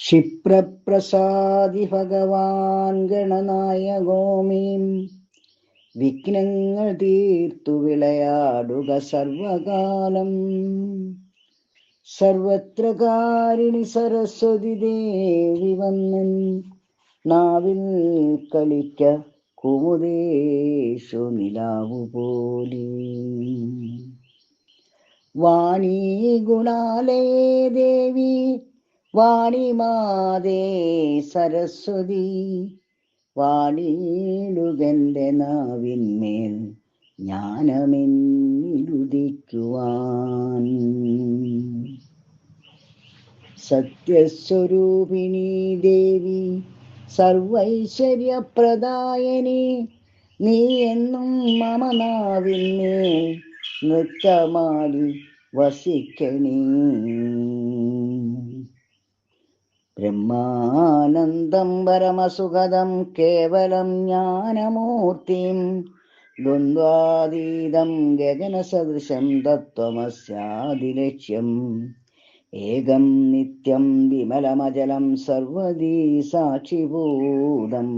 ക്ഷിപ്രപ്രസാദി ഭഗവാൻ ഗണനായകോമീം വിഘ്നങ്ങൾ തീർത്തു വിളയാടുക സർവകാലം. സർവത്ര കാരിണി സരസ്വതി ദേവി വന്നൻ നാവിൽ കളിക്ക കുമുദേഷു നിലാവു പോലെ. വാണീ ഗുണാലയേ ദേവി വാണിമാതേ സരസ്വതി വാണിയിടുകന്റെ നാവിന്മേൽ ജ്ഞാനമെന്നിലുദിക്കുവാൻ. സത്യസ്വരൂപിണീ ദേവി സർവൈശ്വര്യപ്രദായനി നീ എന്നും മമ നാവിന്മേൽ നൃത്തമാടി വസിക്കണീ. ബ്രഹ്മാനന്ദം പരമസുഖദം കേവലം ജ്ഞാനമൂർത്തിം ദ്വന്ദ്വാതീതം ഗഗനസദൃശം തത്വമസ്യാദിലക്ഷ്യം. ഏകം നിത്യം വിമലമജലം സർവദീ സാക്ഷിഭൂതം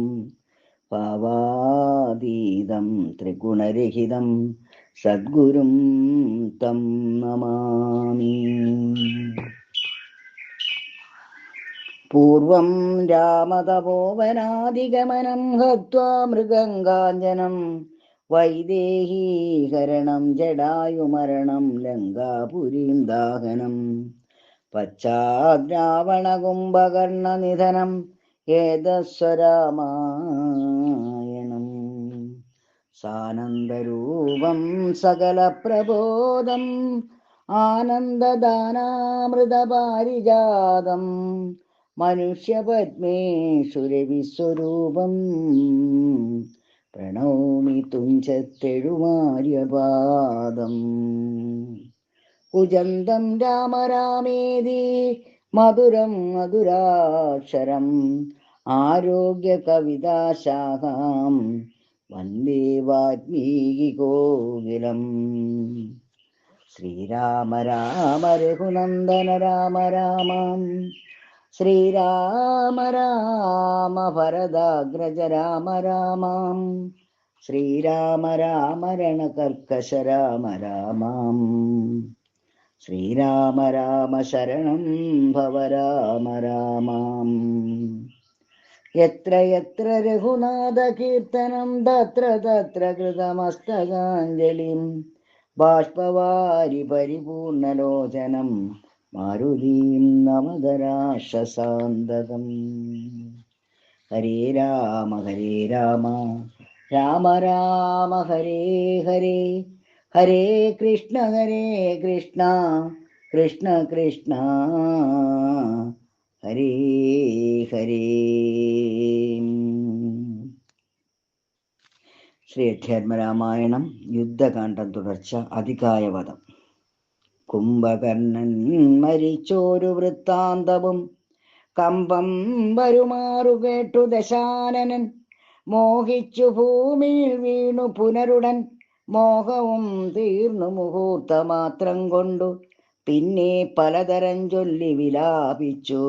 ഭാവാതീതം ത്രിഗുണരഹിതം സദ്ഗുരും തം നമാമി. പൂർവം രാമതപോവനാദിഗമനം ഹത്വാ മൃഗങ്കാഞ്ജനം വൈദേഹീകരണം ജടായുമരണം ലങ്കാപുരീം ദാഹനം പശ്ചാദ്രാവണകുംഭകർണനിധനം ഏതസ്വരാമായണം. സാനന്ദരൂപം സകല പ്രബോധം ആനന്ദദാനാമൃതപാരിജാതം മനുഷ്യപത്മേശ്വരവിസ്വരൂപം പ്രണൗമി തുഞ്ചത്തെഴുമാര്യപാദം. കുജന്തം രാമ രാമേതി മധുരം മധുരാക്ഷരം ആരോഗ്യകവിതാശാഖാം വന്ദേ വാൽമീകികോകിലം. ശ്രീരാമ രാമ രഘുനന്ദന രാമ രാമ ശ്രീരാമ രാമ ഭരതാഗ്രജ രാമ രാമ ശ്രീരാമ രാമ രണകർക്കശ രാമ രാമ ശ്രീരാമ രാമ ശരണം ഭവ രാമ രാമ. യത്ര യത്ര രഘുനാഥ കീർത്തനം തത്ര തത്ര കൃതമസ്തകാഞ്ജലിം ബാഷ്പവാരി പരിപൂർണലോചനം മാരുതീം നമദരാശസാന്തകം. ഹരേ രാമ രാമ രാമ ഹരേ ഹരേ ഹരേ കൃഷ്ണ കൃഷ്ണ കൃഷ്ണ ഹരേ ഹരേ. ശ്രീ അധ്യാത്മരാമായണം യുദ്ധകാന്ഡം തുടർച്ച അതികായവധം. കുംഭകർണൻ മരിച്ചോരു വൃത്താന്തവും കമ്പം വരുമാറു കേട്ടു ദശാനനൻ മോഹിച്ചു ഭൂമിയിൽ വീണു പുനരുടൻ മോഹവും തീർന്നു മുഹൂർത്തമാത്രം കൊണ്ടു പിന്നെ പലതരം ചൊല്ലി വിലാപിച്ചു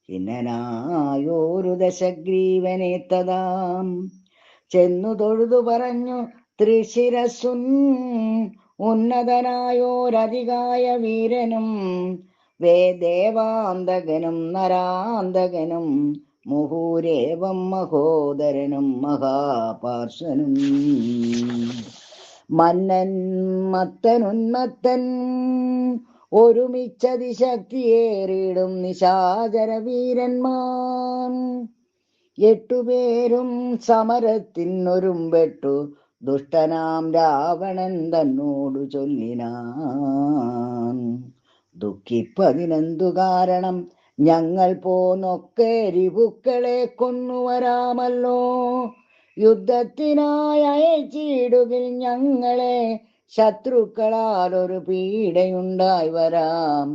ഖിന്നനായോരു ദശഗ്രീവനെ തഥാം. ചെന്നു തൊഴുതു പറഞ്ഞു ത്രിശിരസുൻ ഉന്നതനായോരധികായ വീരനും വേദേവാന്തകനും നരാന്തകനും മുഹൂരേവം മഹോദരനും മഹാപാർശ്വനും. മന്നൻ മത്തനുന്മത്തൻ ഒരുമിച്ചതിശക്തിയേറിയിടും നിശാചര വീരന്മാർ. 8 പേരും സമരത്തിനൊരുമ്പെട്ടു ദുഷ്ടനാം രാവണൻ തന്നോടു ചൊല്ലിനാൻ. ദുഃഖിപ്പതിനെന്തു കാരണം, ഞങ്ങൾ പോന്നൊക്കെ രിപുക്കളെ കൊന്നുവരാമല്ലോ. യുദ്ധത്തിനായി അയച്ചിടുകിൽ ഞങ്ങളെ ശത്രുക്കളാൽ ഒരു പീഡയുണ്ടായി വരാം.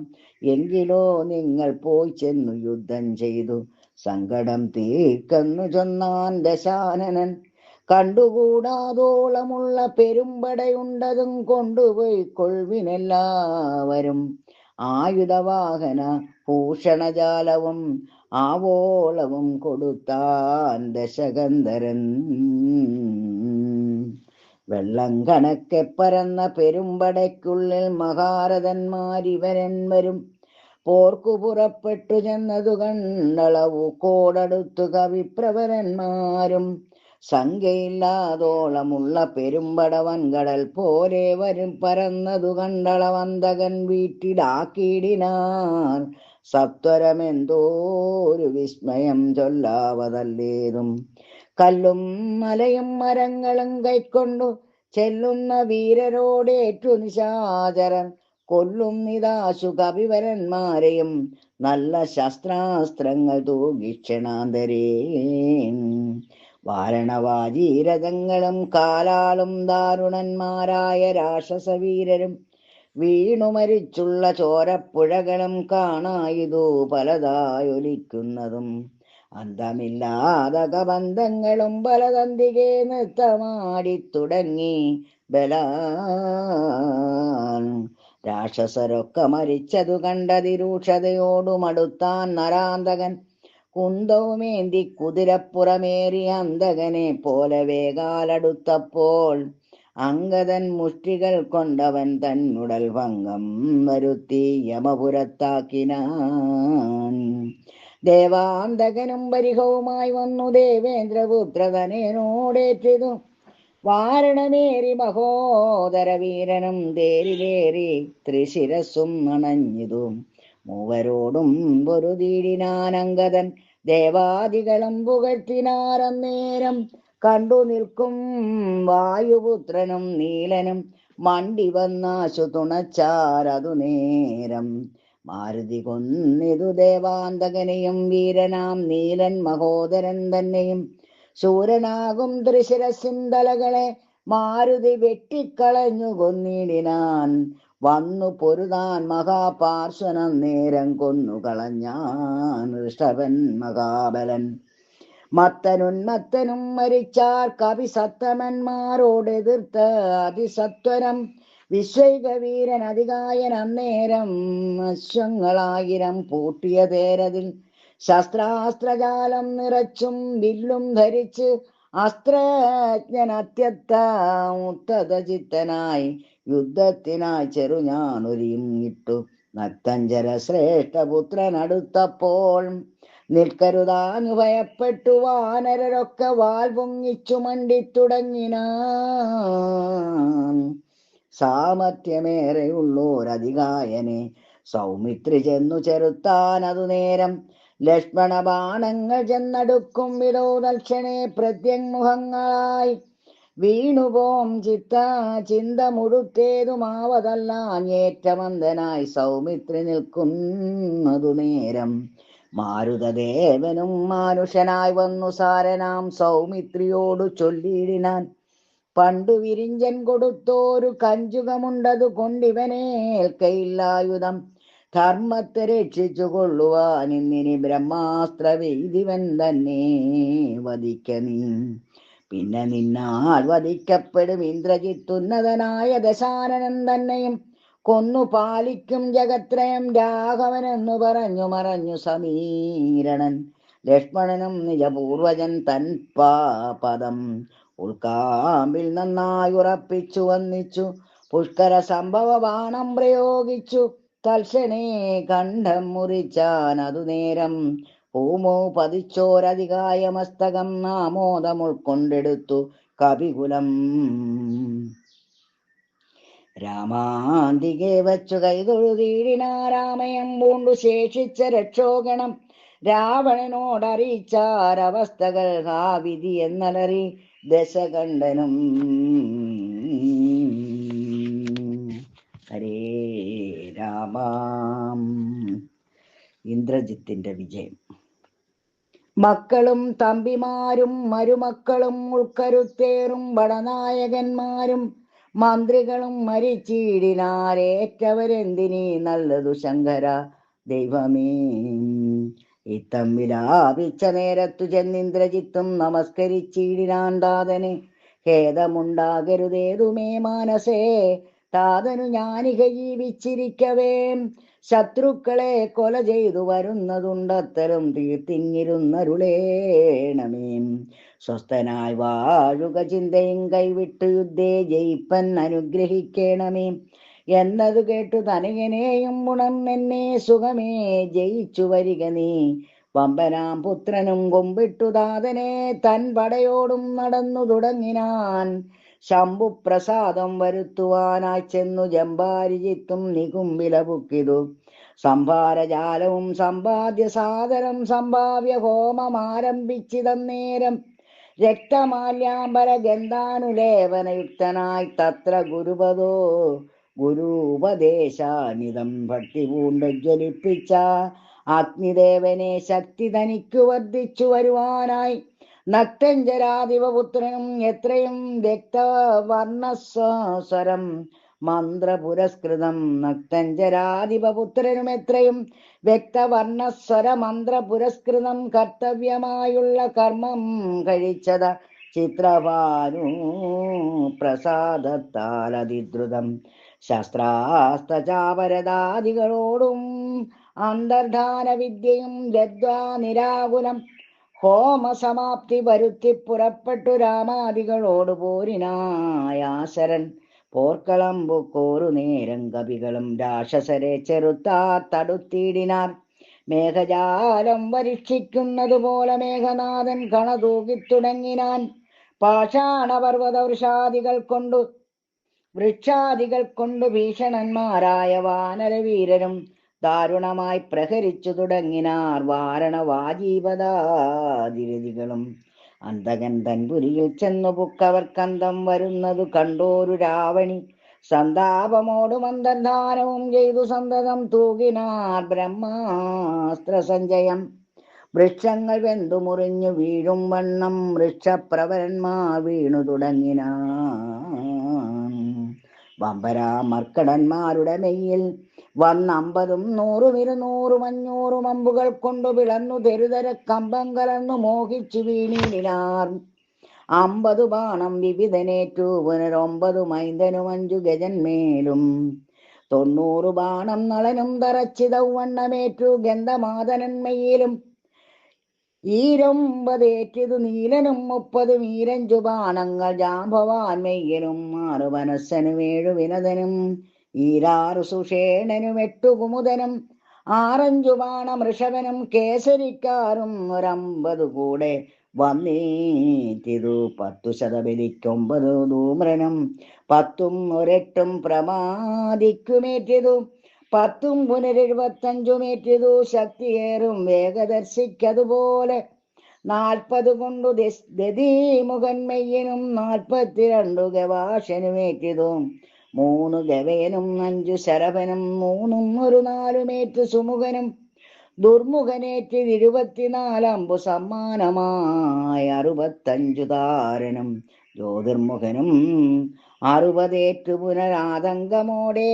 എങ്കിലോ നിങ്ങൾ പോയി ചെന്നു യുദ്ധം ചെയ്തു സങ്കടം തീർക്കെന്നു ചൊന്നാൻ ദശാനനൻ. കണ്ടുകൂടാതോളമുള്ള പെരുമ്പടയുണ്ടതും കൊണ്ടുപോയി കൊൾവിനെല്ലാവരും. ആയുധവാഹന ഭൂഷണജാലവും ആവോളവും കൊടുത്താൻ ദശകന്ധരൻ. വെള്ളം കണക്കെ പരന്ന പെരുമ്പടയ്ക്കുള്ളിൽ മഹാരഥന്മാരിവരന്വരും പോർക്കു പുറപ്പെട്ടു ചെന്നതു കണ്ടളവു കോടടുത്തു കവിപ്രവരന്മാരും. സംഖ്യയില്ലാതോളമുള്ള പെരുമ്പടവൻകടൽ പോലെ വരും പരന്നതു കണ്ടളവന്തകൻ വീട്ടിലാക്കിയിടിനാർ. സത്വരമെന്തോരു വിസ്മയം ചൊല്ലാവതല്ലേതും. കല്ലും മലയും മരങ്ങളും കൈക്കൊണ്ടു ചെല്ലുന്ന വീരരോടേറ്റു നിശാചരൻ കൊല്ലുന്നിതാശു കവിവരന്മാരെയും നല്ല ശസ്ത്രാസ്ത്രങ്ങൾ തൂകിക്ഷണാന്തരേ. വാരണവാജീരഥങ്ങളും കാലാളും ദാരുണന്മാരായ രാക്ഷസവീരരും വീണുമരിച്ചുള്ള ചോരപ്പുഴകളും കാണായിതു പലതായൊലിക്കുന്നതും. അന്തമില്ലാത കബന്ധങ്ങളും പലതന്തികെ നൃത്തമാടിത്തുടങ്ങി ബലാൽ. രാക്ഷസരൊക്കെ മരിച്ചതു കണ്ടതിരൂക്ഷതയോടുമടുത്താൻ നരാന്തകൻ. കുന്തവുമേന്തി കുതിരപ്പുറമേറി അന്തകനെ പോലെ വേഗാലടുത്തപ്പോൾ അംഗദൻ മുഷ്ടികൾ കൊണ്ടവൻ തന്നുടൽ ഭംഗം വരുത്തി യമപുരത്താക്കിനാൻ. ദേവാന്തകനും പരിഹവുമായി വന്നു ദേവേന്ദ്രപുത്രതനോടേറ്റതു. വാരണമേറി മഹോദര വീരനും തേരിലേറി ത്രിശിരസ്സും അണഞ്ഞിതു. മൂവരോടും പൊരുതീടിനാനങ്കദൻ ദേവാദികളും പുകഴ്ത്തിനാരന്നേരം. കണ്ടു നിൽക്കും വായുപുത്രനും നീലനും മണ്ടി വന്നാശു തുണച്ചാരതു നേരം. മാരുതി കൊന്നിതു ദേവാന്തകനെയും വീരനാം നീലൻ മഹോദരൻ തന്നെയും. ശൂരനാകും ത്രിശിരസിന്തലകളെ മാരുതി വെട്ടിക്കളഞ്ഞു കൊന്നിടിനാൻ. വന്നു പൊരുതാൻ മഹാപാർശ്വനം നേരം കൊന്നുകളഞ്ഞാൻ ഋഷഭൻ മഹാബലൻ. മത്തനുന്മത്തനും മരിച്ചാർ കവിസത്തമന്മാരോടെതിർത്ത അതിസത്വരം. വിശ്വൈകവീരൻ അതികായൻ അന്നേരം അശ്വങ്ങളായിരം പൂട്ടിയ തേരതിൽ ശസ്ത്രാസ്ത്രജാലം നിറച്ചും വില്ലും ധരിച്ച് അസ്ത്രജ്ഞൻ അത്യത്ത മുത്തതചിത്തനായി യുദ്ധത്തിനായി ചെറുഞാണൊരിയിട്ടു. നക്തഞ്ചര ശ്രേഷ്ഠപുത്രനടുത്തപ്പോൾ നിൽക്കരുതാഞ്ഞു ഭയപ്പെട്ടു വാനരരൊക്കെ വാൽ പൊങ്ങിച്ചു മണ്ടിത്തുടങ്ങിനാൻ. സാമർത്ഥ്യമേറെയുള്ളോരധികായനെ സൗമിത്രി ചെന്നു ചെറുത്താനതു നേരം. ലക്ഷ്മണ ബാണങ്ങൾ ചെന്നടുക്കും വിധോ ദക്ഷണേ പ്രത്യങ്മുഖങ്ങളായി വീണുപോം ചിന്ത മുഴുത്തേതുമാവതല്ലാഞ്ഞേറ്റമന്തനായി സൗമിത്രി നിൽക്കുന്നതു നേരം. മാരുതദേവനും മാനുഷനായി വന്നു സാരനാം സൗമിത്രിയോടു ചൊല്ലിയിടിനാൻ. പണ്ടു വിരിഞ്ചൻ കൊടുത്തോരു കഞ്ചുകമുണ്ടതു കൊണ്ടിവനേൽക്കയില്ലായുധം. ധർമ്മത്തെ രക്ഷിച്ചു കൊള്ളുവാൻ ഇന്നിനി ബ്രഹ്മാസ്ത്രവൈദിവൻ തന്നെ വധിക്ക നീ. പിന്നെ നിന്നാൽ വധിക്കപ്പെടും ഇന്ദ്രജിത്തുന്നതനായ ദശാനനൻ തന്നെയും. കൊന്നു പാലിക്കും ജഗത്രയം രാഘവനെന്നു പറഞ്ഞു മറഞ്ഞു സമീരണൻ. ലക്ഷ്മണനും നിജപൂർവജൻ തൻ പദം ഉൾക്കാമ്പിൽ നന്നായി ഉറപ്പിച്ചു വന്നിച്ചു. പുഷ്കര സംഭവ ബാണം പ്രയോഗിച്ചു തൽക്ഷണേ കണ്ഠം മുറിച്ചാനതു നേരം. ഭൂമോ പതിച്ചോരധികായ മസ്തകം ആമോദം ഉൾക്കൊണ്ടെടുത്തു കവികുലം. രാമാന്തികെ വച്ചു കൈതൊഴുതീടിനാരാമയം പൂണ്ടു ശേഷിച്ച രക്ഷോഗണം. രാവണനോടറിയിച്ചാരവസ്ഥകൾ ഹാ വിധി എന്നലറി ദശകണ്ഠനും. ഹരേ രാമാം. ഇന്ദ്രജിത്തിന്റെ വിജയം. മക്കളും തമ്പിമാരും മരുമക്കളും ഉൾക്കരുത്തേറും വടനായകന്മാരും മന്ത്രികളും മരിച്ചീടിനാരേറ്റവരെന്തിനീ നല്ലതു ശങ്കര ദൈവമേ. ഇത്തം വിലാപിച്ച നേരത്തു ചെന്നിന്ദ്രജിത്തും നമസ്കരിച്ചീടിനാൻ താതനെ. ഖേദമുണ്ടാകരുതേതുമേ മാനസേ, താതനു ഞാനിക ജീവിച്ചിരിക്കവേ ശത്രുക്കളെ കൊല ചെയ്തു വരുന്നതുണ്ടത്തരം തീർത്തിങ്ങിരുന്നരുളേണമേ. സ്വസ്ഥനായി വാഴുക ചിന്തയും കൈവിട്ട് യുദ്ധേ ജയിപ്പൻ അനുഗ്രഹിക്കണമേ. എന്നതു കേട്ടു തനയനെയും എന്നെ സുഖമേ ജയിച്ചു വരിക നീ. വമ്പനാം പുത്രനും കൊമ്പിട്ടു താതനെ തൻ പടയോടും നടന്നു തുടങ്ങിനാൻ. ശംഭുപ്രസാദം വരുത്തുവാനായി ചെന്നു ജമ്പാരിജിത്തും നികുംബില പുക്കിതു. സംഭാരജാലവും സമ്പാദ്യ സാദരം സംഭാവ്യ ഹോമമാരംഭിച്ചിതന്നേരം. രക്തമാല്യാംബര ഗന്ധാനുലേപനയുക്തനായി തത്ര ഗുരുപദേശാനിതം ഭക്തി പൂണ്ട് ജ്വലിപ്പിച്ച അഗ്നിദേവനെ ശക്തി തനിക്കു വർദ്ധിച്ചു വരുവാനായി. നക്തഞ്ചരാധിപപുത്രനും എത്രയും വ്യക്തവർണ്ണസ്വരം മന്ത്രപുരസ്കൃതം. നക്തഞ്ചരാധിപപുത്രനും എത്രയും വ്യക്തവർണ്ണസ്വര മന്ത്രപുരസ്കൃതം കർത്തവ്യമായുള്ള കർമ്മം കഴിച്ചത ചിത്രഭാനു പ്രസാദത്താൽ അതിദ്രുതം. ശസ്ത്രാസ്തചാപരദാദികളോടും അന്തർധാന വിദ്യയും ലബ്ധ്വാ നിരാകുലം ഹോമസമാപ്തി വരുത്തി പുറപ്പെട്ടു രാമാദികളോട് പോരിനായാശരൻ. പോർക്കളം പൊക്കോരു നേരം കവികളും രാക്ഷസരെ ചെറുത്താ തടുത്തിടിനാർ. മേഘജാലം പരീക്ഷിക്കുന്നതുപോലെ മേഘനാഥൻ കണതൂകിത്തുടങ്ങിനാൻ. പാഷാണപർവ്വത വൃക്ഷാദികൾ കൊണ്ടു ഭീഷണന്മാരായ വാനരവീരരും ദാരുണമായി പ്രഹരിച്ചു തുടങ്ങിനാർ. വാരണവാജീപദാതിരതികളും അന്തകൻ തൻപുരിയിൽ ചെന്നു പുക്കവർക്കന്തം വരുന്നതു കണ്ടോരു രാവണി. സന്താപമോടും അന്തർധാനവും ചെയ്തു സന്തതം തൂകിനാർ ബ്രഹ്മാസ്ത്ര സഞ്ചയം. വൃക്ഷങ്ങൾ വെന്തു മുറിഞ്ഞു വീഴും വണ്ണം വൃക്ഷപ്രവരന്മാർ വീണു തുടങ്ങിനാർ. വമ്പരാമർക്കടന്മാരുടെ മെയ്യിൽ വന്നമ്പതും 100 200 500 അമ്പുകൾ കൊണ്ടു പിളർന്നു തെരുതര കമ്പം കലർന്നു മോഹിച്ചു വീണിടിനാർ. 50 ബാണം വിവിധനേറ്റു പുനരൊമ്പതു മൈന്ദനും 5 ഗജന്മേലും. 90 ബാണം നളനും തറച്ചിതവണ്ണമേറ്റു ഗന്ധമാതനന്മയിലും. 20 നീലനും 30 മീരഞ്ചു ബാണങ്ങൾ ജാംബവാൻ മെയ്യനും. 6 വനസ്സനും 7 വിനതനും 6 സുഷേണനും 8 കുമുദനും 6 ബാണം ഋഷഭനും കേസരിക്കാരും 50 കൂടെ വന്നേറ്റിതു. 10 ശതബലിക്ക് 9 ധൂമ്രനും 10 1 പ്രമാദിക്കുമേറ്റിതു. 10 പുനർ75 ശക്തിയേറും വേഗദർശിക്കതുപോലെ. 40 കൊണ്ടു ദതിമുഖന്മയ്യനും 42 ഗവാഷനുമേറ്റിതു. 3 ഗവയനും 5 ശരഭനും 3 1 4 സുമുഖനും. ദുർമുഖനേറ്റ് 24 അമ്പു സമ്മാനമായി 65 താരനും. ജ്യോതിർമുഖനും 60 പുനരാതങ്കമോടെ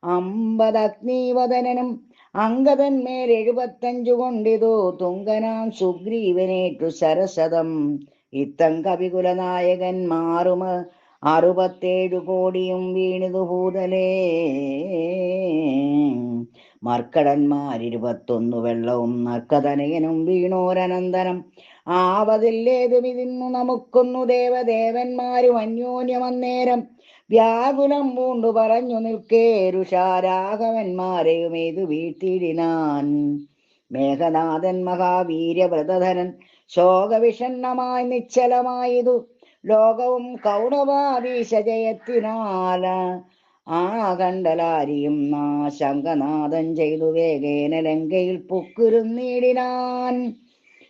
50 അഗ്നിവദനനും. അങ്കദന്മേൽ 75 കൊണ്ടിതു തുങ്കനാം സുഗ്രീവനേറ്റു ശരശതം. ഇത്തം കവികുലനായകന്മാരും 67 കോടിയും വീണിതു ഭൂതലേ. മർക്കടന്മാർ 21 വെള്ളവും നർക്കതനയനും വീണോരനന്തരം. ആവതില്ലേതുമിതിന്നു നമുക്കൊന്നു ദേവദേവന്മാരും അന്യോന്യമന്നേരം. വ്യാകുലം പൂണ്ടു പറഞ്ഞു നിൽക്കേ രുഷാരാഘവന്മാരെയും ഏതു വീഴ്ത്തിയിടിനാൻ. മേഘനാഥൻ മഹാവീര്യവ്രതധരൻ ശോകവിഷണ്ണമായി നിശ്ചലമായതു. ലോകവും കൗരവാദീശജയത്തിനാൽ ആ കണ്ടലാരിയും ശങ്കനാഥൻ ചെയ്തു വേഗേന ലങ്കയിൽ പുക്കുരുന്നീടിനാൻ.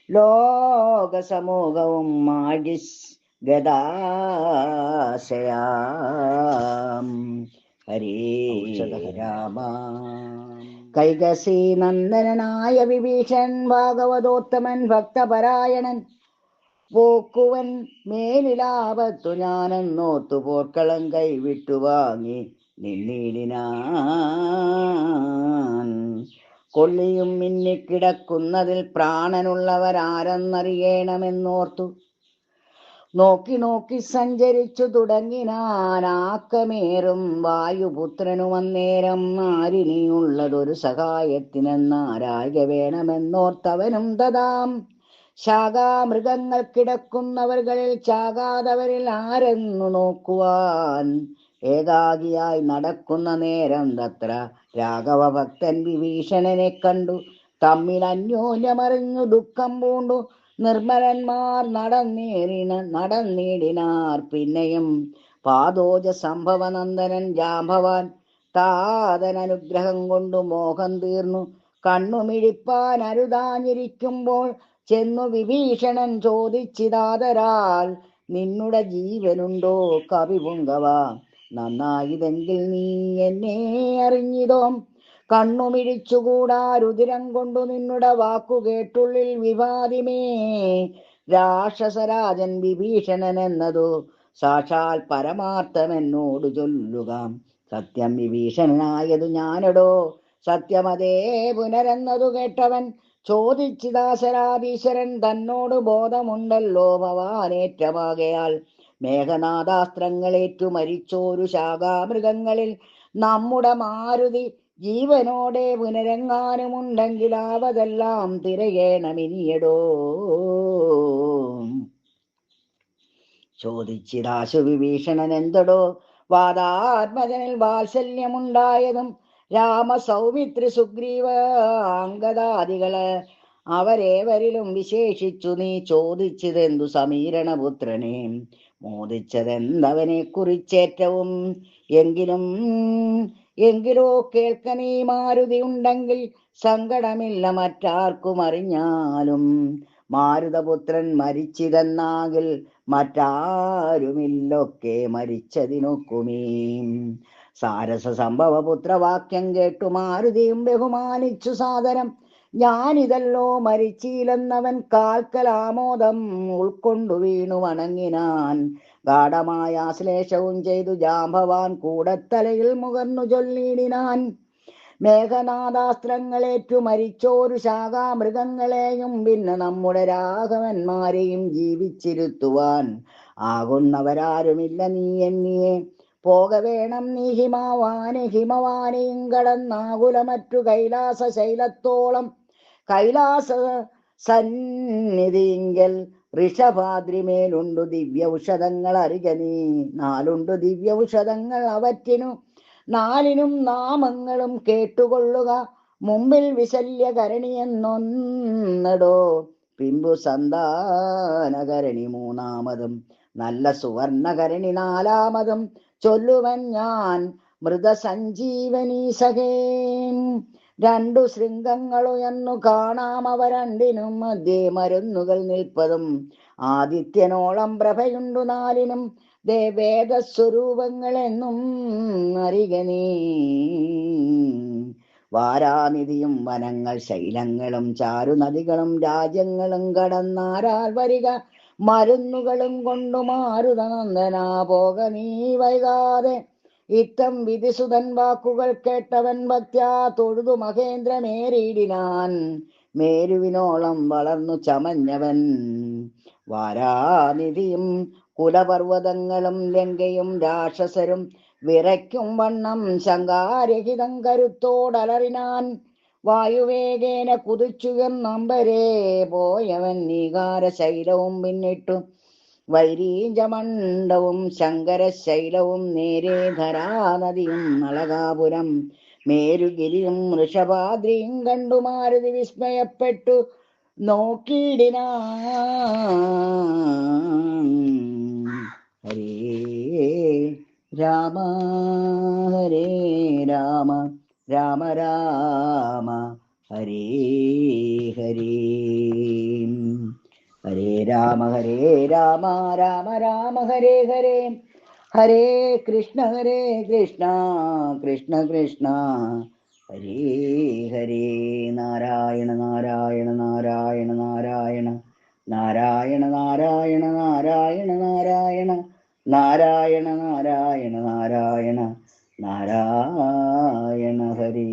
ലോകസമൂഹവും മാജിസ് ഗദാശയാം. ഹരേ രാമ. കൈകസി നന്ദനായ വിഭീഷൺ ഭാഗവതോത്തമൻ ഭക്തപരായണൻ. പോക്കുവൻ മേലിലാപത്തു ഞാനെന്നോർത്തു പോർക്കളം കൈവിട്ടു വാങ്ങി നിന്നീടിനാൻ. കൊള്ളിയും മിന്നിക്കിടക്കുന്നതിൽ പ്രാണനുള്ളവരാരെന്നറിയണമെന്നോർത്തു നോക്കി നോക്കി സഞ്ചരിച്ചു തുടങ്ങിനാനാക്കമേറും വായുപുത്രനും അന്നേരം ആരിനിയുള്ളതൊരു സഹായത്തിനെന്നാരായ വേണമെന്നോർത്തവനും തഥാം ശാഖാമൃഗങ്ങൾ കിടക്കുന്നവർകളിൽ ചാകാതവരിൽ ആരെന്നു നോക്കുവാൻ ഏകാകിയായി നടക്കുന്ന നേരം തത്ര രാഘവ ഭക്തൻ വിഭീഷണനെ കണ്ടു. തമ്മിൽ അന്യോന്യമറിഞ്ഞു ദുഃഖം പൂണ്ടു നിർമ്മലന്മാർ നടന്നിടിനാർ. പിന്നെയും പാദോജ സംഭവനന്ദനൻ ജാംബവാൻ താതനനുഗ്രഹം കൊണ്ടു മോഹം തീർന്നു കണ്ണുമിഴിപ്പാൻ അരുതാഞ്ഞിരിക്കുമ്പോൾ ചെന്നു വിഭീഷണൻ ചോദിച്ചിതാതരാൽ നിന്നുടെ ജീവനുണ്ടോ കവിപുങ്കവ? നന്നായതെങ്കിൽ നീ എന്നെ അറിഞ്ഞിതോ? കണ്ണുമിഴിച്ചുകൂടാ രുതിരം കൊണ്ടു നിന്നുടെ വാക്കു കേട്ടുള്ളിൽ വിവാദിമേ. രാക്ഷസരാജൻ വിഭീഷണൻ എന്നതു സാക്ഷാൽ പരമാർത്ഥമെന്നോട് ചൊല്ലുക. സത്യം വിഭീഷണനായതു ഞാനടോ? സത്യമതേ പുനരെന്നതു കേട്ടവൻ ചോദിച്ചിദാസരാധീശ്വരൻ തന്നോട് ബോധമുണ്ടല്ലോ ഭവാനേറ്റമാകയാൽ മേഘനാഥാസ്ത്രങ്ങളേറ്റു മരിച്ചോരു ശാഖാമൃഗങ്ങളിൽ നമ്മുടെ മാരുതി ജീവനോടെ പുനരെങ്ങാനുമുണ്ടെങ്കിൽ അവതെല്ലാം തിരയേണമിനിയടോ. ചോദിച്ചിദാശു വിഭീഷണൻ എന്തടോ വാദാത്മജനിൽ വാത്സല്യമുണ്ടായതും രാമസൗമിത്രി സുഗ്രീവ അംഗദാദികള് അവരേവരിലും വിശേഷിച്ചു നീ ചോദിച്ചതെന്തു സമീരണപുത്രനെ? മോദിച്ചതെന്തവനെ കുറിച്ചേറ്റവും എങ്കിലോ കേൾക്കനീ മാരുതി ഉണ്ടെങ്കിൽ സങ്കടമില്ല മറ്റാർക്കും അറിഞ്ഞാലും. മാരുതപുത്രൻ മരിച്ചിതെന്നാകിൽ മറ്റാരുമില്ലൊക്കെ മരിച്ചതിനൊക്കുമേ. സാരസ സംഭവപുത്രവാക്യം കേട്ടു മാരുതിയും ബഹുമാനിച്ചു സാദരം. ഞാനിതല്ലോ മരിച്ചില്ലെന്നവൻ കാൽക്കലാമോദം ഉൾക്കൊണ്ടു വീണു വണങ്ങിനാൻ. ഗാഠമായ ആശ്ലേഷവും ചെയ്തു ജാംബവാൻ കൂടത്തലയിൽ മുകർന്നു ചൊല്ലിയിടിനാൻ. മേഘനാഥാസ്ത്രങ്ങളേറ്റു മരിച്ചോരു ശാഖാമൃഗങ്ങളെയും പിന്നെ നമ്മുടെ രാഘവന്മാരെയും ജീവിച്ചിരുത്തുവാൻ ആകുന്നവരാരുമില്ല. നീ എന്നിയെ പോകവേണം നീ ഹിമവാനെയും കടന്നാകുല മറ്റു കൈലാസ ശൈലത്തോളം. കൈലാസ സന്നിധിങ്കൽ ഋഷഭാദ്രിമേലുണ്ടു ദിവ്യൌഷധങ്ങൾ അറിക നീ. 4 ദിവ്യൌഷധങ്ങൾ അവറ്റിനു 4നും നാമങ്ങളും കേട്ടുകൊള്ളുക. മുമ്പിൽ വിശല്യകരണിയെന്നൊന്നടോ, പിമ്പു സന്താനകരണി 3-മതും നല്ല സുവർണകരണി 4-മതും ചൊല്ലുവൻ ഞാൻ മൃതസഞ്ജീവനീ സഖേം. 2 ശൃംഗങ്ങളുയെന്നു കാണാം അവ രണ്ടിനും മധ്യേ മരുന്നുകൾ നിൽപ്പതും. ആദിത്യനോളം പ്രഭയുണ്ടു 4നും വേദസ്വരൂപങ്ങളെന്നും അറിക നീ. വാരാനിധിയും വനങ്ങൾ ശൈലങ്ങളും ചാരുനദികളും രാജ്യങ്ങളും കടന്നാരാൽ വരിക മരുന്നുകളും കൊണ്ടു മാരുതനന്ദനാ പോക നീ വൈകാതെ. ഇത്തം വിധിസുതൻ വാക്കുകൾ കേട്ടവൻ ഭക്ത്യാ തൊഴുതു മഹേന്ദ്രമേറിയിടിനാൻ. മേരുവിനോളം വളർന്നു ചമഞ്ഞവൻ വാരാനിധിയും കുലപർവ്വതങ്ങളും ലങ്കയും രാക്ഷസരും വിറയ്ക്കും വണ്ണം ശങ്കാരഹിതം കരുത്തോടലറിനാൻ. വായുവേഗേന കുതിച്ചുയർന്നമ്പരേ പോയവൻ നീകാരശൈലവും പിന്നിട്ടു വൈരീജമണ്ഡവും ശങ്കരശൈലവും നേരെ ധരാനദിയും നളകാപുരം മേരുഗിരിയും വൃഷഭാദ്രിയും കണ്ടു മാരുതി വിസ്മയപ്പെട്ടു നോക്കിയിടിനാൻ. ഹരേ രാമ ഹരേ രാമ രാമ രാമ ഹരേ ഹരേ. ഹരേ രാമ രാമ രാമ ഹരേ ഹരേ. ഹരേ കൃഷ്ണ കൃഷ്ണ കൃഷ്ണ ഹരേ ഹരേ. നാരായണ നാരായണ നാരായണ നാരായണ നാരായണ നാരായണ നാരായണ നാരായണ നാരായണ നാരായണ നാരായണ നാരായണ ഹരേ.